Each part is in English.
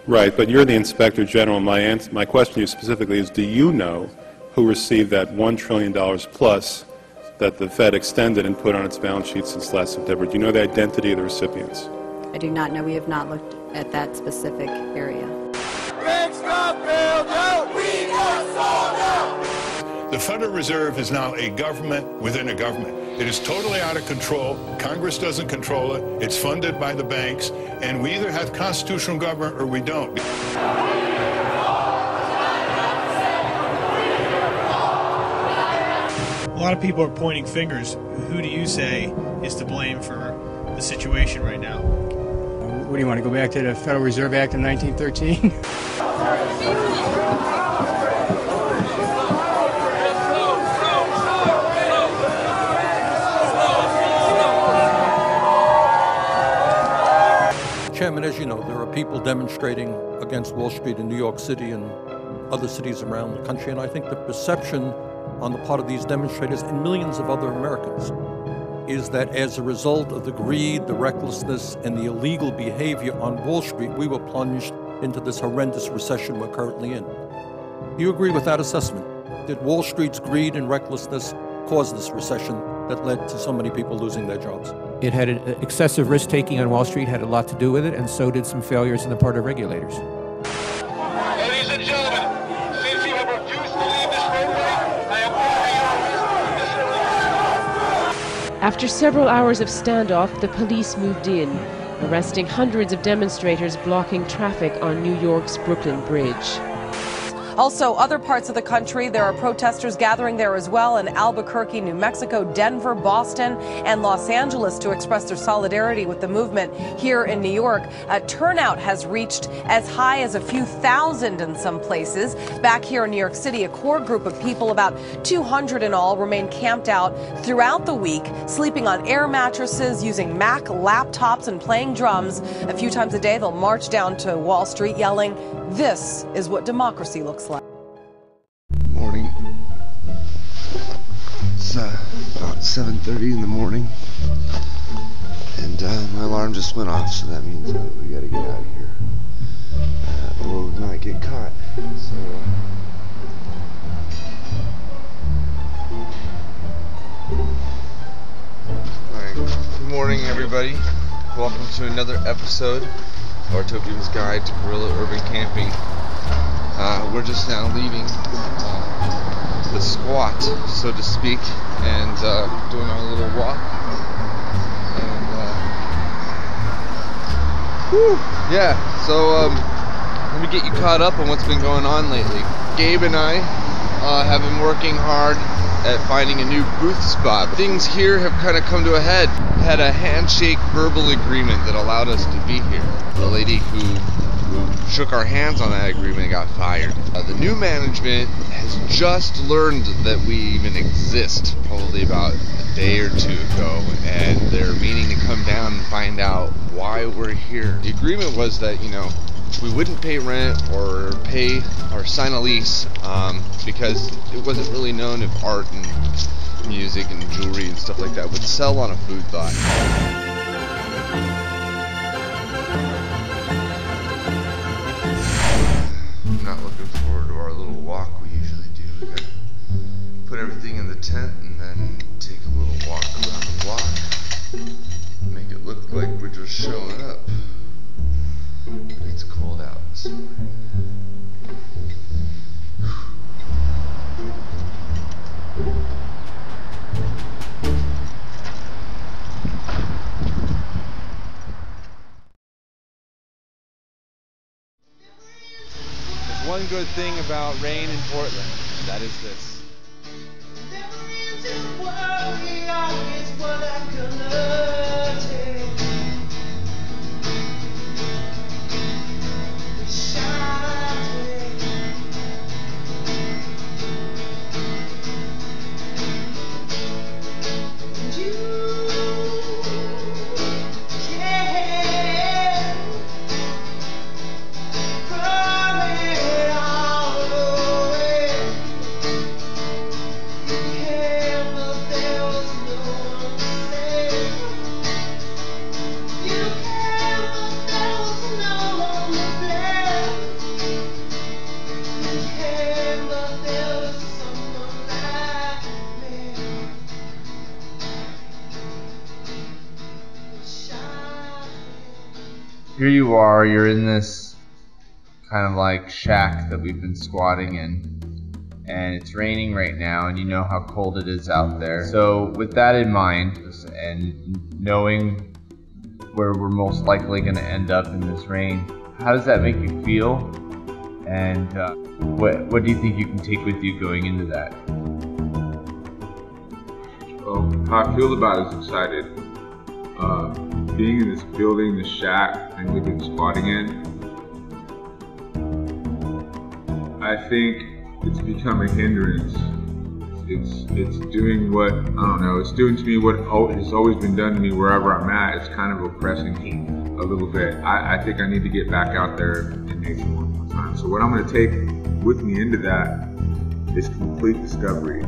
Right, but you're the Inspector General. My question to you specifically is, do you know who received that $1 trillion plus that the Fed extended and put on its balance sheet since last September? Do you know the identity of the recipients? I do not know. We have not looked at that specific area. The Federal Reserve is now a government within a government. It is totally out of control. Congress doesn't control it. It's funded by the banks. And we either have constitutional government or we don't. A lot of people are pointing fingers. Who do you say is to blame for the situation right now? What do you want to go back to the Federal Reserve Act of 1913? Chairman, as you know, there are people demonstrating against Wall Street in New York City and other cities around the country, and I think the perception on the part of these demonstrators and millions of other Americans is that as a result of the greed, the recklessness, and the illegal behavior on Wall Street, we were plunged into this horrendous recession we're currently in. Do you agree with that assessment? Did Wall Street's greed and recklessness cause this recession that led to so many people losing their jobs? It had excessive risk-taking on Wall Street had a lot to do with it, and so did some failures on the part of regulators. Ladies and gentlemen, since you have refused to leave this roadway, I am ordering your arrest. After several hours of standoff, the police moved in, arresting hundreds of demonstrators blocking traffic on New York's Brooklyn Bridge. Also, other parts of the country, there are protesters gathering there as well in Albuquerque, New Mexico, Denver, Boston, and Los Angeles to express their solidarity with the movement here in New York. Turnout has reached as high as a few thousand in some places. Back here in New York City, a core group of people, about 200 in all, remain camped out throughout the week, sleeping on air mattresses, using Mac laptops, and playing drums. A few times a day, they'll march down to Wall Street yelling, "This is what democracy looks like." Morning. It's about 7:30 in the morning, and my alarm just went off, so that means we gotta get out of here, or we might get caught. So. Alright, good morning, everybody. Welcome to another episode of Artopium's Guide to Guerrilla Urban Camping. We're just now leaving the squat, so to speak, and doing our little walk. And yeah, so let me get you caught up on what's been going on lately. Gabe and I have been working hard at finding a new booth spot. Things here have kind of come to a head. Had a handshake verbal agreement that allowed us to be here. The lady who shook our hands on that agreement got fired. The new management has just learned that we even exist, probably about a day or two ago, and they're meaning to come down and find out why we're here. The agreement was that, you know, we wouldn't pay rent or pay or sign a lease because it wasn't really known if art and music and jewelry and stuff like that would sell on a food lot. I'm not looking forward to our little walk we usually do. We gotta put everything in the tent and then take a little walk around the block. Make it look like we're just showing up. But it's cold out this morning. There's one good thing about rain in Portland, and that is this. There here you are, you're in this kind of like shack that we've been squatting in, and it's raining right now, and you know how cold it is out there. So with that in mind, and knowing where we're most likely going to end up in this rain, how does that make you feel? And what do you think you can take with you going into that? Well, how I feel about it is excited. Being in this building, this shack, and we've been squatting in, I think it's become a hindrance. It's doing what, I don't know, it's doing to me what has always been done to me wherever I'm at. It's kind of oppressing me a little bit. I think I need to get back out there in nature one more time. So what I'm going to take with me into that is complete discovery.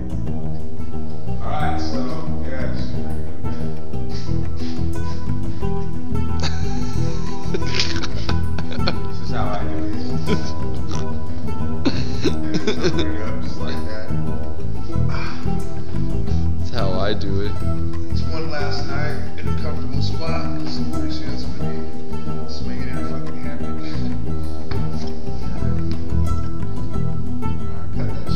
Alright, so, yes. This is how I do it. Just like that. That's how I do it. It's one last night in a comfortable spot. So pretty soon it's gonna be swinging in a fucking hammock. Cut that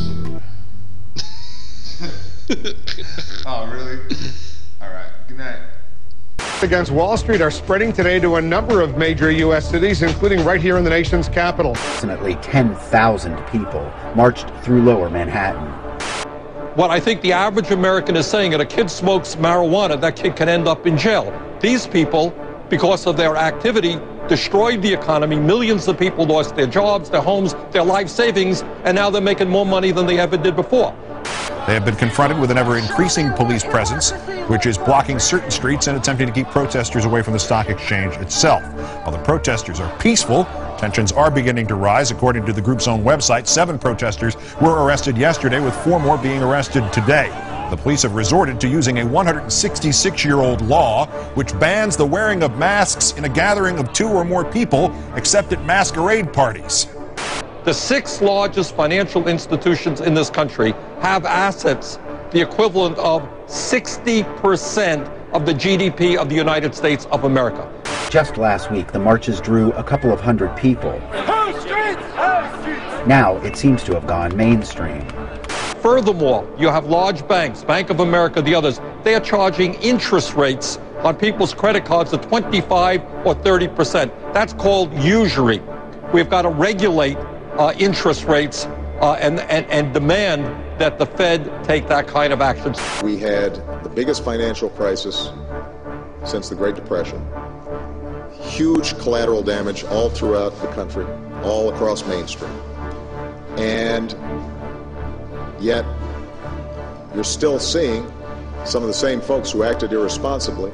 shit. Oh, really? Alright, good night. Against Wall Street are spreading today to a number of major U.S. cities, including right here in the nation's capital. Approximately 10,000 people marched through lower Manhattan. What I think the average American is saying, that a kid smokes marijuana, that kid can end up in jail. These people, because of their activity, destroyed the economy. Millions of people lost their jobs, their homes, their life savings, and now they're making more money than they ever did before. They have been confronted with an ever-increasing police presence, which is blocking certain streets and attempting to keep protesters away from the stock exchange itself. While the protesters are peaceful, tensions are beginning to rise. According to the group's own website, 7 protesters were arrested yesterday, with 4 more being arrested today. The police have resorted to using a 166-year-old law which bans the wearing of masks in a gathering of 2 or more people, except at masquerade parties. The 6 largest financial institutions in this country have assets the equivalent of 60% of the GDP of the United States of America. Just last week, the marches drew a couple of hundred people. Now it seems to have gone mainstream. Furthermore, you have large banks, Bank of America, the others, they are charging interest rates on people's credit cards of 25 or 30%. That's called usury. We've got to regulate interest rates and demand that the Fed take that kind of action. We had the biggest financial crisis since the Great Depression. Huge collateral damage all throughout the country, all across Main Street. And yet, you're still seeing some of the same folks who acted irresponsibly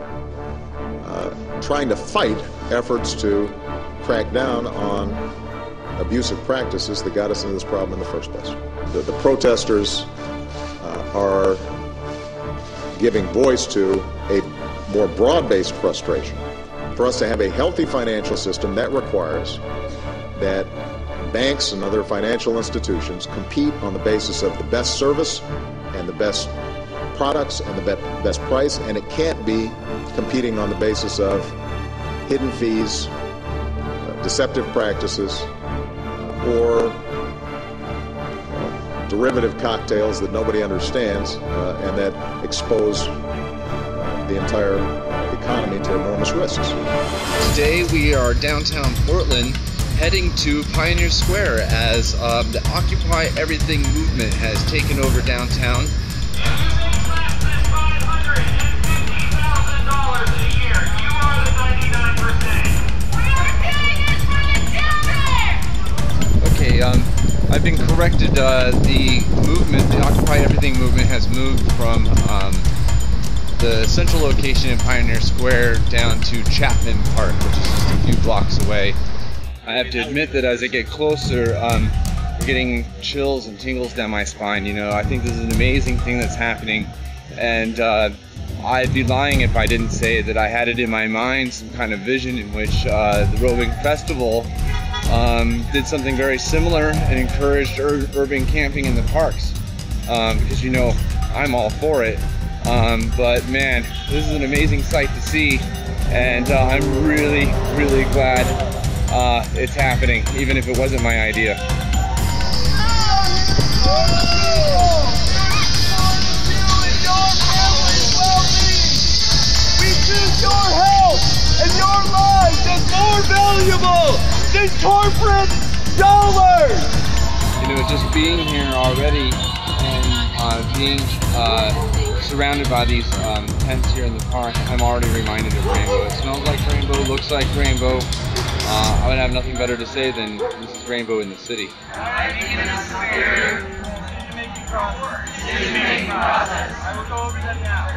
trying to fight efforts to crack down on abusive practices that got us into this problem in the first place. The protesters are giving voice to a more broad-based frustration. For us to have a healthy financial system, that requires that banks and other financial institutions compete on the basis of the best service and the best products and the best price, and it can't be competing on the basis of hidden fees, deceptive practices, or derivative cocktails that nobody understands and that expose the entire economy to enormous risks. Today we are downtown Portland, heading to Pioneer Square as the Occupy Everything movement has taken over downtown. Okay, I've been corrected. The movement, the Occupy Everything movement, has moved from the central location in Pioneer Square down to Chapman Park, which is just a few blocks away. I have to admit that as I get closer, I'm getting chills and tingles down my spine. You know, I think this is an amazing thing that's happening, and I'd be lying if I didn't say that I had it in my mind, some kind of vision in which the Roving Festival did something very similar and encouraged urban camping in the parks, because, you know, I'm all for it. But man, this is an amazing sight to see, and I'm really, really glad it's happening, even if it wasn't my idea. We choose your health and your lives as more valuable than corporate dollars. You know, just being here already and being surrounded by these tents here in the park, I'm already reminded of rainbow. It smells like rainbow, looks like rainbow. I would have nothing better to say than this is rainbow in the city. Decision-making process. I will go over them now.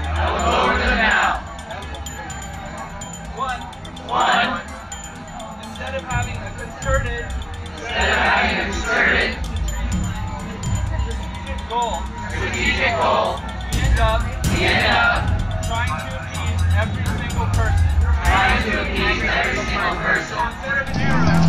One. Instead of having a concerted strategic goal, we end up trying to appease every single person. Instead of an arrow.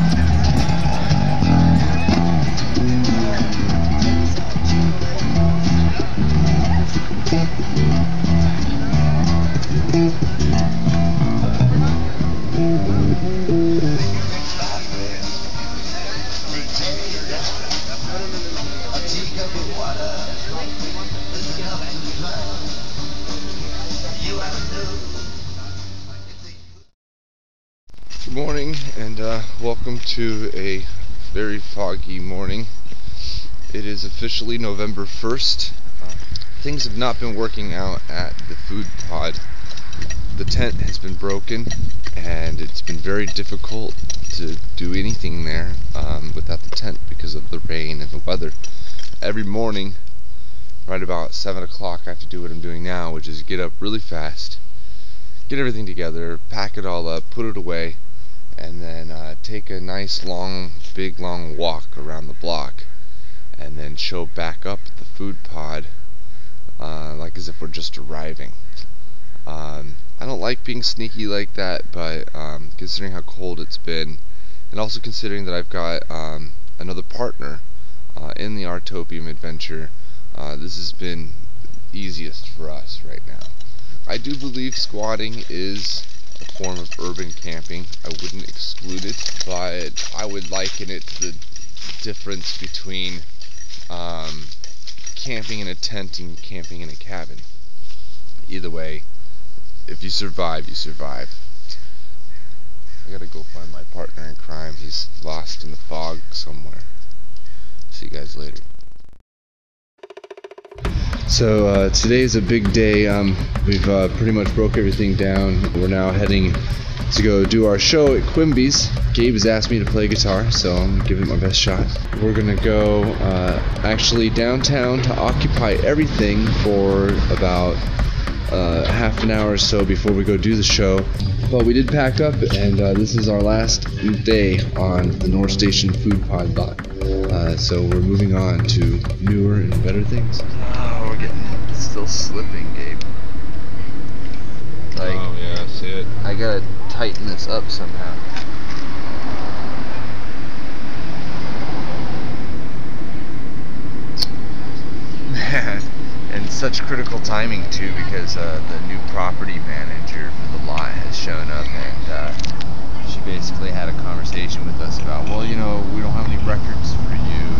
Good morning, and welcome to a very foggy morning. It is officially November 1st. Things have not been working out at the food pod. The tent has been broken, and it's been very difficult to do anything there without the tent because of the rain and the weather. Every morning, right about 7 o'clock, I have to do what I'm doing now, which is get up really fast, get everything together, pack it all up, put it away, and then take a nice big long walk around the block, and then show back up at the food pod like as if we're just arriving. I don't like being sneaky like that, but considering how cold it's been, and also considering that I've got another partner in the Artopium adventure, this has been easiest for us right now. I do believe squatting is a form of urban camping. I wouldn't exclude it, but I would liken it to the difference between camping in a tent and camping in a cabin. Either way, if you survive, you survive. I gotta go find my partner in crime. He's lost in the fog somewhere. See you guys later. So today's a big day. We've pretty much broke everything down. We're now heading to go do our show at Quimby's. Gabe has asked me to play guitar, so I'm gonna give it my best shot. We're gonna go actually downtown to occupy everything for about half an hour or so before we go do the show. But we did pack up, and this is our last day on the North Station Food Pod lot. So we're moving on to newer and better things. Oh, we're still slipping, Gabe. Like, oh yeah, I see it. I gotta tighten this up somehow. Man, and such critical timing too, because the new property manager for the lot has shown up, and she basically had a conversation with us about, well, you know, we don't have any records for you,